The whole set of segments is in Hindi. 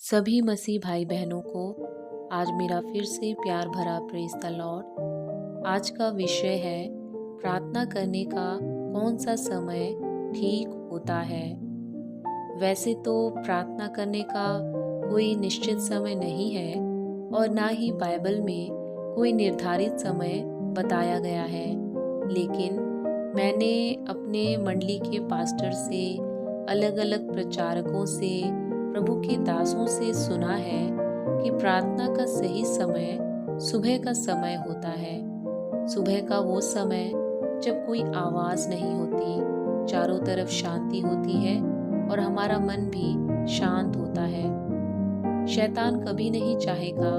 सभी मसीह भाई बहनों को आज मेरा फिर से प्यार भरा प्रेज़ द लॉर्ड। आज का विषय है प्रार्थना करने का कौन सा समय ठीक होता है। वैसे तो प्रार्थना करने का कोई निश्चित समय नहीं है और ना ही बाइबल में कोई निर्धारित समय बताया गया है, लेकिन मैंने अपने मंडली के पास्टर से, अलग अलग प्रचारकों से, प्रभु के दासों से सुना है कि प्रार्थना का सही समय सुबह का समय होता है। सुबह का वो समय जब कोई आवाज़ नहीं होती, चारों तरफ शांति होती है और हमारा मन भी शांत होता है। शैतान कभी नहीं चाहेगा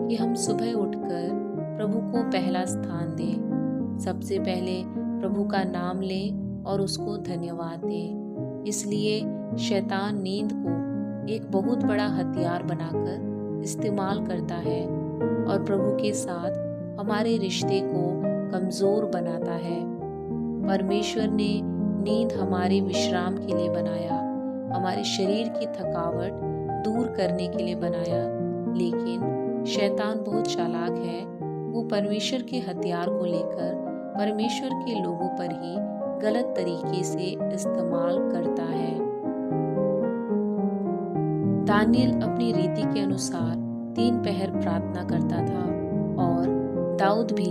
कि हम सुबह उठकर प्रभु को पहला स्थान दें। सबसे पहले प्रभु का नाम लें और उसको धन्यवाद दें। इसलिए शैतान नींद को एक बहुत बड़ा हथियार बनाकर इस्तेमाल करता है और प्रभु के साथ हमारे रिश्ते को कमज़ोर बनाता है। परमेश्वर ने नींद हमारे विश्राम के लिए बनाया, हमारे शरीर की थकावट दूर करने के लिए बनाया, लेकिन शैतान बहुत चालाक है। वो परमेश्वर के हथियार को लेकर परमेश्वर के लोगों पर ही गलत तरीके से इस्तेमाल करता है। दानियल अपनी रीति के अनुसार 3 पहर प्रार्थना करता था और दाऊद भी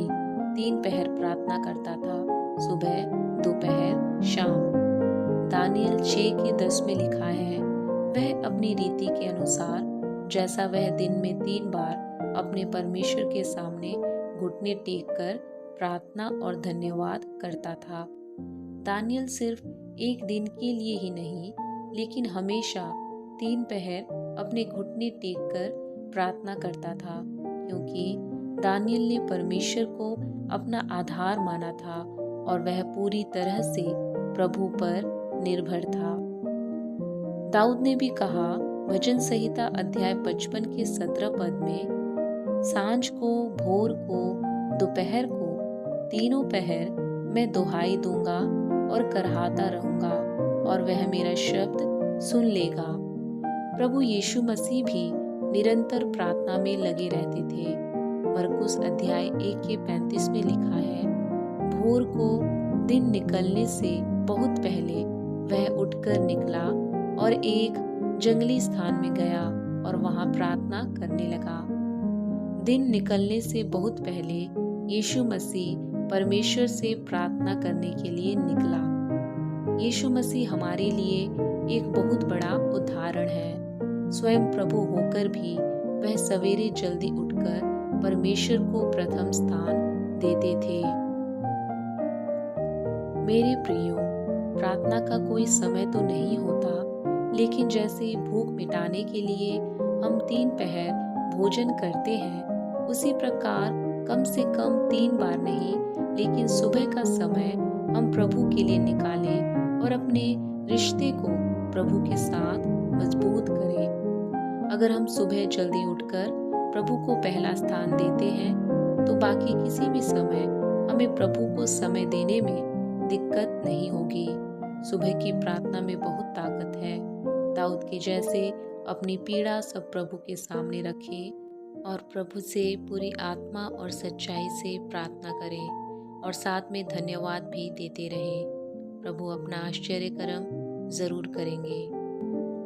3 पहर प्रार्थना करता था, सुबह, दोपहर, शाम। दानियल 6:10 में लिखा है, वह अपनी रीति के अनुसार जैसा वह दिन में 3 बार अपने परमेश्वर के सामने घुटने टेक कर प्रार्थना और धन्यवाद करता था। दानियल सिर्फ एक दिन के लिए ही नहीं, लेकिन हमेशा 3 पहर अपने घुटने टेक कर प्रार्थना करता था, क्योंकि दानियल ने परमेश्वर को अपना आधार माना था और वह पूरी तरह से प्रभु पर निर्भर था। दाऊद ने भी कहा, भजन संहिता अध्याय 55 के 17 पद में, सांझ को, भोर को, दोपहर को, तीनों पहर मैं दुहाई दूंगा और करहाता रहूंगा और वह मेरा शब्द सुन लेगा। प्रभु यीशु मसीह भी निरंतर प्रार्थना में लगे रहते थे। मरकुस अध्याय 1:35 में लिखा है, भोर को दिन निकलने से बहुत पहले वह उठकर निकला और एक जंगली स्थान में गया और वहां प्रार्थना करने लगा। दिन निकलने से बहुत पहले यीशु मसीह परमेश्वर से प्रार्थना करने के लिए निकला। यीशु मसीह हमारे लिए एक बहुत बड़ा उदाहरण है। स्वयं प्रभु होकर भी वह सवेरे जल्दी उठकर परमेश्वर को प्रथम स्थान देते थे। मेरे प्रियो, प्रार्थना का कोई समय तो नहीं होता, लेकिन जैसे भूख मिटाने के लिए हम 3 पहर भोजन करते हैं, उसी प्रकार कम से कम 3 बार नहीं, लेकिन सुबह का समय हम प्रभु के लिए निकालें और अपने रिश्ते को प्रभु के साथ मजबूत करें। अगर हम सुबह जल्दी उठकर प्रभु को पहला स्थान देते हैं, तो बाकी किसी भी समय हमें प्रभु को समय देने में दिक्कत नहीं होगी। सुबह की प्रार्थना में बहुत ताकत है। दाऊद के जैसे अपनी पीड़ा सब प्रभु के सामने रखें और प्रभु से पूरी आत्मा और सच्चाई से प्रार्थना करें और साथ में धन्यवाद भी देते रहें। प्रभु अपना आश्चर्य कर्म ज़रूर करेंगे।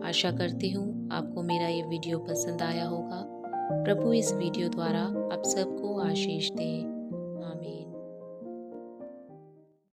आशा करती हूँ आपको मेरा ये वीडियो पसंद आया होगा। प्रभु इस वीडियो द्वारा आप सबको आशीष दें।